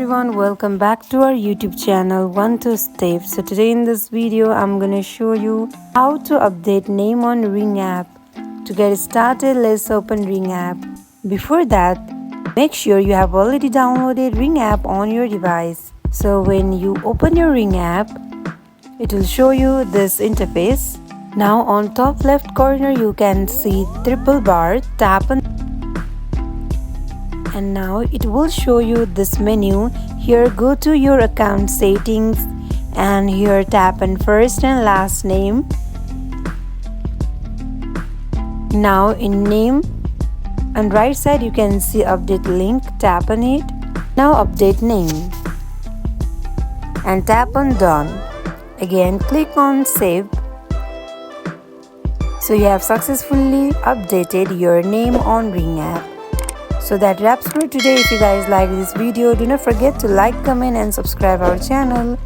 everyone, welcome back to our YouTube channel One to Step. So today in this video I'm gonna show you how to update name on Ring app. To get started, let's open Ring app. Before that, make sure you have already downloaded Ring app on your device. So when you open your Ring app, it will show you this interface. Now on top left corner you can see triple bar, tap on and now it will show you this menu. Here go to your account settings and here tap on first and last name. Now in name on right side you can see update link, tap on it. Now update name and tap on done. Again click on save. So you have successfully updated your name on Ring app. So that wraps for today. If you guys like this video, do not forget to like, comment and subscribe our channel.